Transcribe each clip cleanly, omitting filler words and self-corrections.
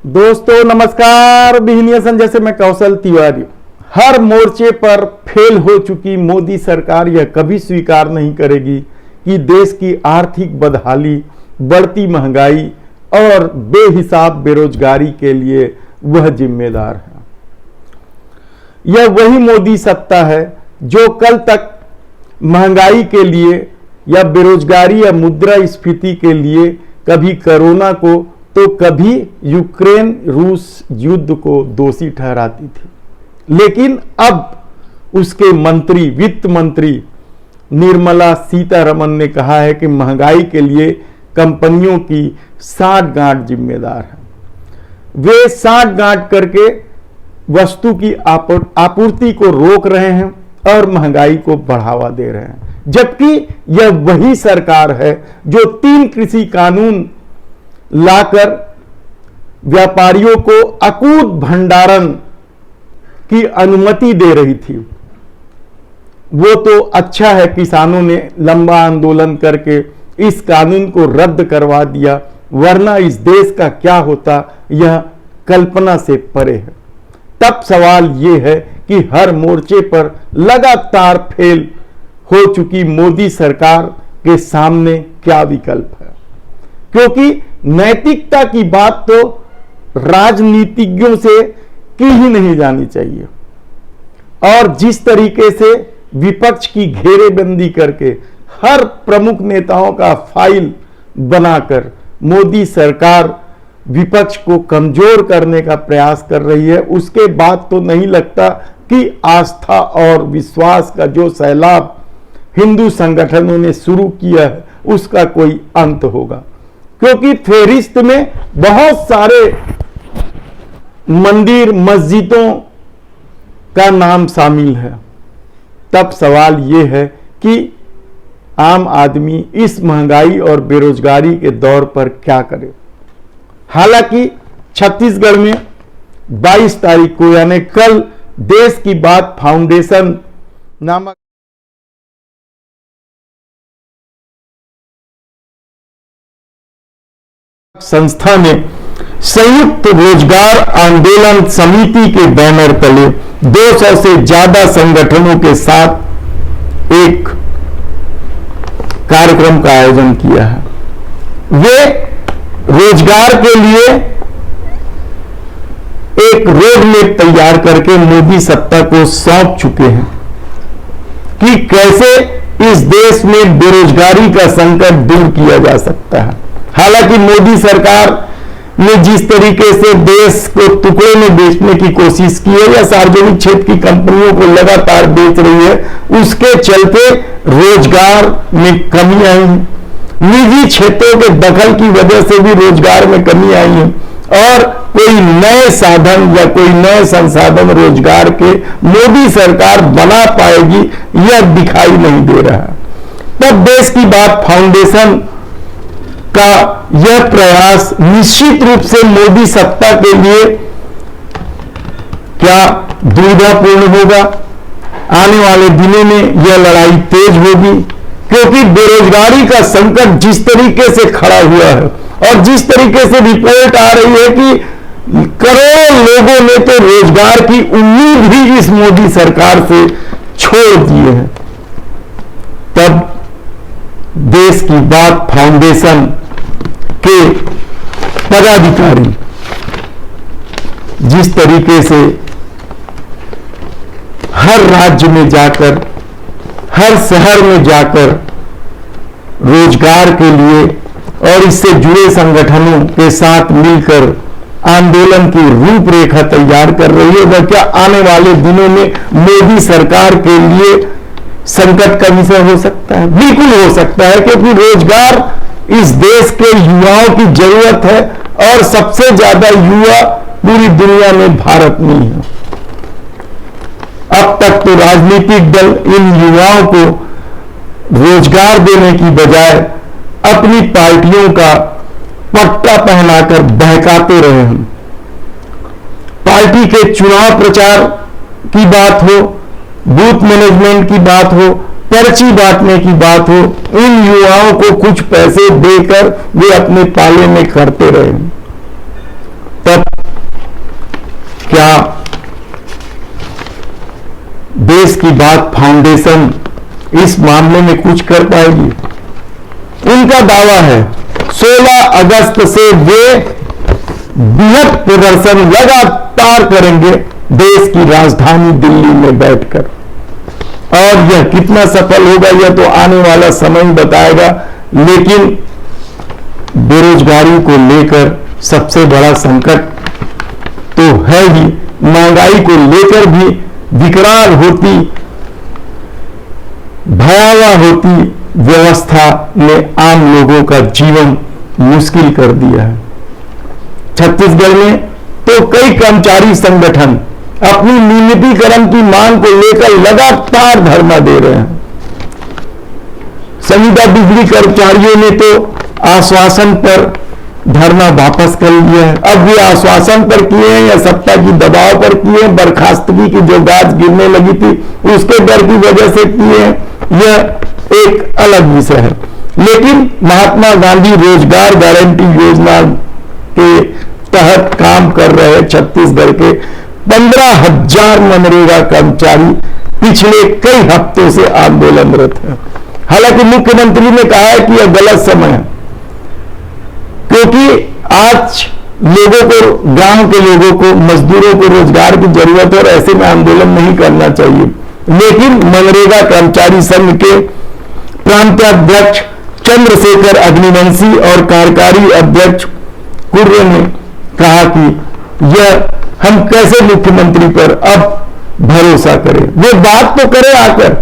दोस्तों नमस्कार। बिहनिया संजय से मैं कौशल तिवारी। हर मोर्चे पर फेल हो चुकी मोदी सरकार यह कभी स्वीकार नहीं करेगी कि देश की आर्थिक बदहाली, बढ़ती महंगाई और बेहिसाब बेरोजगारी के लिए वह जिम्मेदार है। यह वही मोदी सत्ता है जो कल तक महंगाई के लिए या बेरोजगारी या मुद्रास्फीति के लिए कभी कोरोना को तो कभी यूक्रेन रूस युद्ध को दोषी ठहराती थी, लेकिन अब उसके मंत्री, वित्त मंत्री निर्मला सीतारमण ने कहा है कि महंगाई के लिए कंपनियों की साठगांठ जिम्मेदार है। वे साठगांठ करके वस्तु की आपूर्ति को रोक रहे हैं और महंगाई को बढ़ावा दे रहे हैं, जबकि यह वही सरकार है जो 3 कृषि कानून लाकर व्यापारियों को अकूत भंडारण की अनुमति दे रही थी। वो तो अच्छा है, किसानों ने लंबा आंदोलन करके इस कानून को रद्द करवा दिया, वरना इस देश का क्या होता यह कल्पना से परे है। तब सवाल ये है कि हर मोर्चे पर लगातार फेल हो चुकी मोदी सरकार के सामने क्या विकल्प है, क्योंकि नैतिकता की बात तो राजनीतिज्ञों से की ही नहीं जानी चाहिए। और जिस तरीके से विपक्ष की घेरेबंदी करके हर प्रमुख नेताओं का फाइल बनाकर मोदी सरकार विपक्ष को कमजोर करने का प्रयास कर रही है, उसके बाद तो नहीं लगता कि आस्था और विश्वास का जो सैलाब हिंदू संगठनों ने शुरू किया है उसका कोई अंत होगा, क्योंकि फेरिस्त में बहुत सारे मंदिर मस्जिदों का नाम शामिल है। तब सवाल यह है कि आम आदमी इस महंगाई और बेरोजगारी के दौर पर क्या करे। हालांकि छत्तीसगढ़ में 22 तारीख को यानी कल देश की बात फाउंडेशन नामक संस्था ने संयुक्त रोजगार आंदोलन समिति के बैनर तले 200 से ज्यादा संगठनों के साथ एक कार्यक्रम का आयोजन किया है। वे रोजगार के लिए एक रोड मैप तैयार करके मोदी सत्ता को सौंप चुके हैं कि कैसे इस देश में बेरोजगारी का संकट दूर किया जा सकता है। हालांकि मोदी सरकार ने जिस तरीके से देश को टुकड़े में बेचने की कोशिश की है या सार्वजनिक क्षेत्र की कंपनियों को लगातार बेच रही है, उसके चलते रोजगार में कमी आई है। निजी क्षेत्रों के दखल की वजह से भी रोजगार में कमी आई है और कोई नए साधन या कोई नए संसाधन रोजगार के मोदी सरकार बना पाएगी यह दिखाई नहीं दे रहा। तब देश की बात फाउंडेशन का यह प्रयास निश्चित रूप से मोदी सत्ता के लिए क्या दुविधापूर्ण होगा। आने वाले दिनों में यह लड़ाई तेज होगी, क्योंकि बेरोजगारी का संकट जिस तरीके से खड़ा हुआ है और जिस तरीके से रिपोर्ट आ रही है कि करोड़ों लोगों ने तो रोजगार की उम्मीद भी इस मोदी सरकार से छोड़ दी है। तब देश की बात फाउंडेशन के पदाधिकारी जिस तरीके से हर राज्य में जाकर, हर शहर में जाकर रोजगार के लिए और इससे जुड़े संगठनों के साथ मिलकर आंदोलन की रूपरेखा तैयार कर रही है, वह क्या आने वाले दिनों में मोदी सरकार के लिए संकट का विषय हो सकता है? बिल्कुल हो सकता है, क्योंकि रोजगार इस देश के युवाओं की जरूरत है और सबसे ज्यादा युवा पूरी दुनिया में भारत में ही है। अब तक तो राजनीतिक दल इन युवाओं को रोजगार देने की बजाय अपनी पार्टियों का पट्टा पहनाकर बहकाते रहे हैं। पार्टी के चुनाव प्रचार की बात हो, बूथ मैनेजमेंट की बात हो, पर्ची बांटने की बात हो, इन युवाओं को कुछ पैसे देकर वे अपने पाले में करते रहे। तब क्या देश की बात फाउंडेशन इस मामले में कुछ कर पाएगी? उनका दावा है 16 अगस्त से वे बृहद प्रदर्शन लगातार करेंगे देश की राजधानी दिल्ली में बैठकर, और यह कितना सफल होगा यह तो आने वाला समय बताएगा। लेकिन बेरोजगारी को लेकर सबसे बड़ा संकट तो है ही, महंगाई को लेकर भी विकराल होती भयावह होती व्यवस्था ने आम लोगों का जीवन मुश्किल कर दिया है। छत्तीसगढ़ में तो कई कर्मचारी संगठन अपनी नियमितीकरण की मांग को लेकर लगातार धरना दे रहे हैं। संविदा बिजली कर्मचारियों ने तो आश्वासन पर धरना वापस कर लिया है। अब ये आश्वासन पर किए हैं या सत्ता की दबाव पर किए हैं, बर्खास्तगी की जो गाज गिरने लगी थी उसके डर की वजह से किए हैं, यह एक अलग विषय है। लेकिन महात्मा गांधी रोजगार गारंटी योजना के तहत काम कर रहे छत्तीसगढ़ के 15,000 मनरेगा कर्मचारी पिछले कई हफ्तों से आंदोलनरत हैं। हालांकि मुख्यमंत्री ने कहा है कि यह गलत समय है, क्योंकि आज लोगों को, गांव के लोगों को, मजदूरों को रोजगार की जरूरत है और ऐसे में आंदोलन नहीं करना चाहिए। लेकिन मनरेगा कर्मचारी संघ के प्रांताध्यक्ष चंद्रशेखर अग्निवंशी और कार्यकारी अध्यक्ष कुर्रे ने कहा कि यह हम कैसे मुख्यमंत्री पर अब भरोसा करें। वे बात तो करें आकर,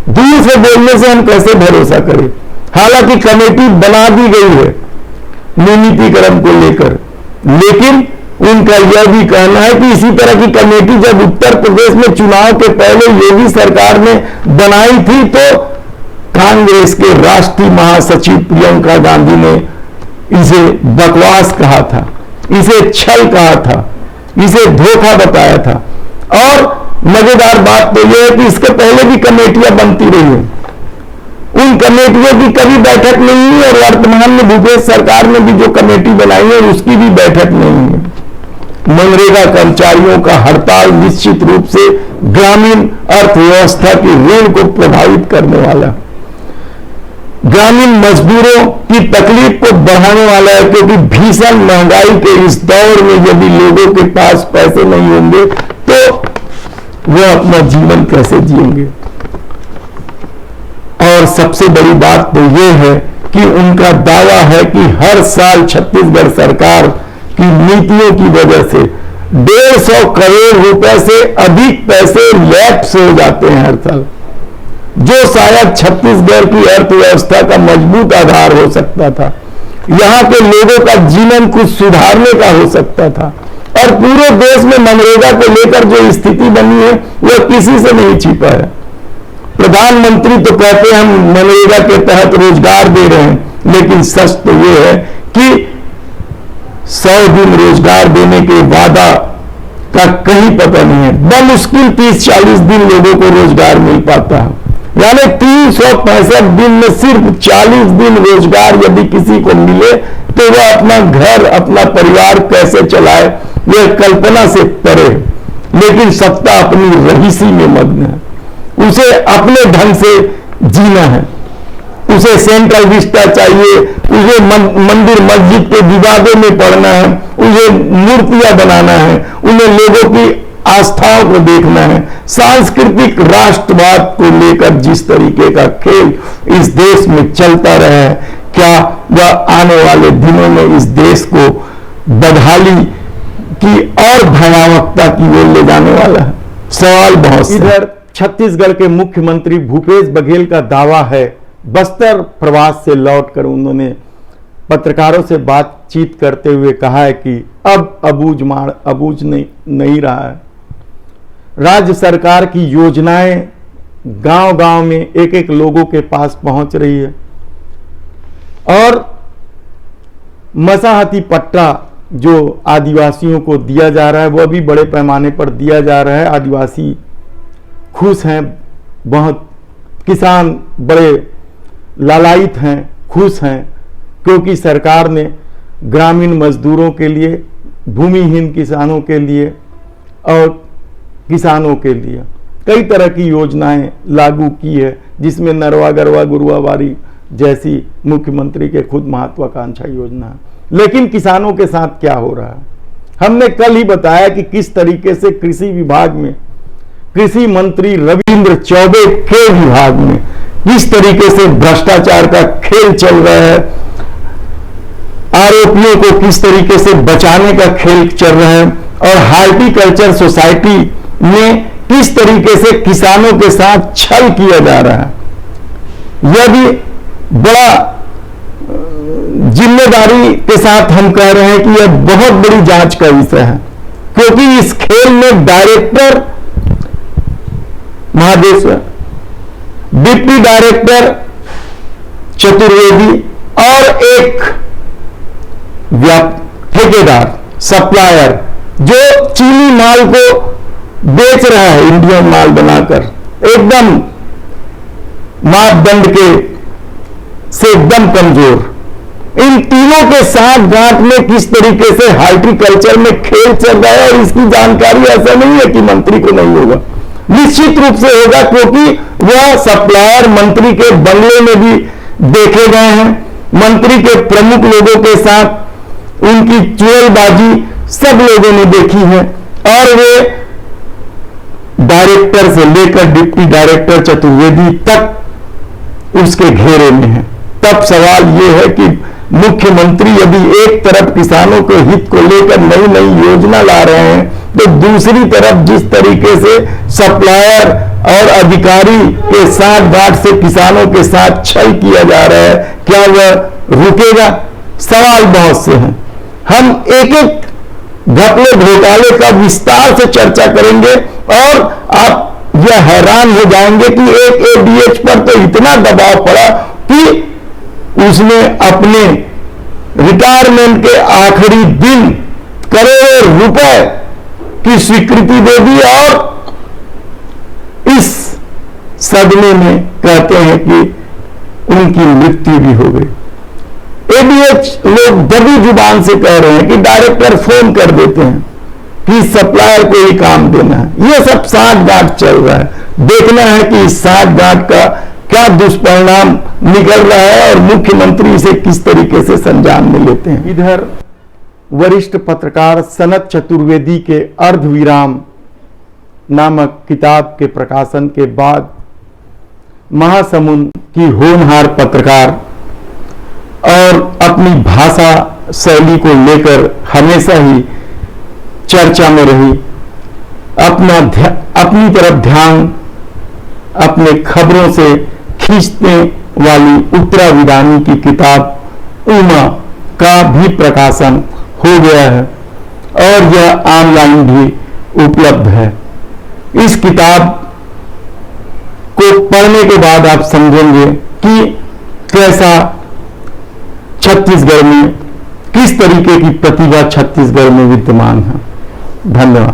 दूर से बोलने से हम कैसे भरोसा करें। हालांकि कमेटी बना दी गई है नियमितीकरण को लेकर, लेकिन उनका यह भी कहना है कि इसी तरह की कमेटी जब उत्तर प्रदेश में चुनाव के पहले योगी सरकार ने बनाई थी तो कांग्रेस के राष्ट्रीय महासचिव प्रियंका गांधी ने इसे बकवास कहा था, इसे छल कहा था, इसे धोखा बताया था। और मजेदार बात तो यह है कि इसके पहले भी कमेटियां बनती रही हैं, उन कमेटियों की कभी बैठक नहीं हुई और वर्तमान में भूपेश सरकार ने भी जो कमेटी बनाई है उसकी भी बैठक नहीं है। मनरेगा कर्मचारियों का हड़ताल निश्चित रूप से ग्रामीण अर्थव्यवस्था की ऋण को प्रभावित करने वाला है, ग्रामीण मजदूरों की तकलीफ को बढ़ाने वाला है, क्योंकि भीषण महंगाई के इस दौर में यदि लोगों के पास पैसे नहीं होंगे तो वह अपना जीवन कैसे जिएंगे। और सबसे बड़ी बात तो यह है कि उनका दावा है कि हर साल छत्तीसगढ़ सरकार की नीतियों की वजह से 150 करोड़ रुपए से अधिक पैसे लैप्स हो जाते हैं हर साल, जो शायद छत्तीसगढ़ की अर्थव्यवस्था का मजबूत आधार हो सकता था, यहां के लोगों का जीवन कुछ सुधारने का हो सकता था। और पूरे देश में मनरेगा को लेकर जो स्थिति बनी है वह किसी से नहीं छिपा है। प्रधानमंत्री तो कहते हैं हम मनरेगा के तहत रोजगार दे रहे हैं, लेकिन सच तो यह है कि 100 दिन रोजगार देने के वादा का कहीं पता नहीं है। बमुश्किल 30-40 दिन लोगों को रोजगार मिल पाता है, यानी 365 दिन में सिर्फ 40 दिन रोजगार यदि किसी को मिले तो वह अपना घर, अपना परिवार कैसे चलाए यह कल्पना से परे। लेकिन सत्ता अपनी रहीसी में मग्न है, उसे अपने ढंग से जीना है, उसे सेंट्रल विस्टा चाहिए, उसे मंदिर मस्जिद के विवादों में पड़ना है, उसे मूर्तियां बनाना है, उन्हें लोगों की आस्थाओं को देखना है। सांस्कृतिक राष्ट्रवाद को लेकर जिस तरीके का खेल इस देश में चलता रहा है, क्या वह आने वाले दिनों में इस देश को बदहाली की और भयावहता की ओर ले जाने वाला है? सवाल बहुत से। इधर छत्तीसगढ़ के मुख्यमंत्री भूपेश बघेल का दावा है, बस्तर प्रवास से लौटकर उन्होंने पत्रकारों से बातचीत करते हुए कहा है कि अब अबूझ नहीं रहा है। राज्य सरकार की योजनाएं गांव-गांव में एक-एक लोगों के पास पहुंच रही है और मसाहती पट्टा जो आदिवासियों को दिया जा रहा है वह भी बड़े पैमाने पर दिया जा रहा है। आदिवासी खुश हैं, बहुत किसान बड़े लालायित हैं, खुश हैं, क्योंकि सरकार ने ग्रामीण मजदूरों के लिए, भूमिहीन किसानों के लिए और किसानों के लिए कई तरह की योजनाएं लागू की है, जिसमें नरवा गरवा गुरुआवारी जैसी मुख्यमंत्री के खुद महत्वाकांक्षा योजना है। लेकिन किसानों के साथ क्या हो रहा है, हमने कल ही बताया कि किस तरीके से कृषि विभाग में कृषि मंत्री रविंद्र चौबे के विभाग में किस तरीके से भ्रष्टाचार का खेल चल रहा है, आरोपियों को किस तरीके से बचाने का खेल चल रहा है, और हार्टिकल्चर सोसाइटी में किस तरीके से किसानों के साथ छल किया जा रहा है। यह भी बड़ा जिम्मेदारी के साथ हम कह रहे हैं कि यह बहुत बड़ी जांच का विषय है, क्योंकि इस खेल में director Mahadeshwar, deputy director Chaturvedi और एक ठेकेदार सप्लायर जो चीनी माल को बेच रहा है इंडियन माल बनाकर एकदम मापदंड के से एकदम कमजोर, इन तीनों के साथ गांठ में किस तरीके से हार्टिकल्चर में खेल चल रहा है, और इसकी जानकारी ऐसा नहीं है कि मंत्री को नहीं होगा, निश्चित रूप से होगा, क्योंकि वह सप्लायर मंत्री के बंगले में भी देखे गए हैं, मंत्री के प्रमुख लोगों के साथ उनकी चुगलबाजी सब लोगों ने देखी है, और वे डायरेक्टर से लेकर डिप्टी डायरेक्टर चतुर्वेदी तक उसके घेरे में है। तब सवाल यह है कि मुख्यमंत्री यदि एक तरफ किसानों के हित को लेकर नई नई योजना ला रहे हैं, तो दूसरी तरफ जिस तरीके से सप्लायर और अधिकारी के साथ गांठ से किसानों के साथ छल किया जा रहा है, क्या वह रुकेगा? सवाल बहुत से हैं। हम एक एक घपले घोटाले का विस्तार से चर्चा करेंगे, और आप यह हैरान हो जाएंगे कि एक एडीएच पर तो इतना दबाव पड़ा कि उसने अपने रिटायरमेंट के आखिरी दिन करोड़ों रुपए की स्वीकृति दे दी, और इस सदमे में कहते हैं कि उनकी मृत्यु भी हो गई। एडीएच लोग दबी जुबान से कह रहे हैं कि डायरेक्टर फोन कर देते हैं कि सप्लायर को ही काम देना है। यह सब साठ-गांठ चल रहा है, देखना है कि इस साठ-गांठ का क्या दुष्परिणाम निकल रहा है और मुख्यमंत्री इसे किस तरीके से संज्ञान में लेते हैं। इधर वरिष्ठ पत्रकार सनत चतुर्वेदी के अर्धविराम नामक किताब के प्रकाशन के बाद महासमुंद की होनहार पत्रकार और अपनी भाषा शैली को लेकर हमेशा ही चर्चा में रही, अपनी तरफ ध्यान अपने खबरों से खींचने वाली उत्तरा विदानी की किताब उमा का भी प्रकाशन हो गया है, और यह ऑनलाइन भी उपलब्ध है। इस किताब को पढ़ने के बाद आप समझेंगे कि कैसा छत्तीसगढ़ में किस तरीके की प्रतिभा छत्तीसगढ़ में विद्यमान है। धन्यवाद।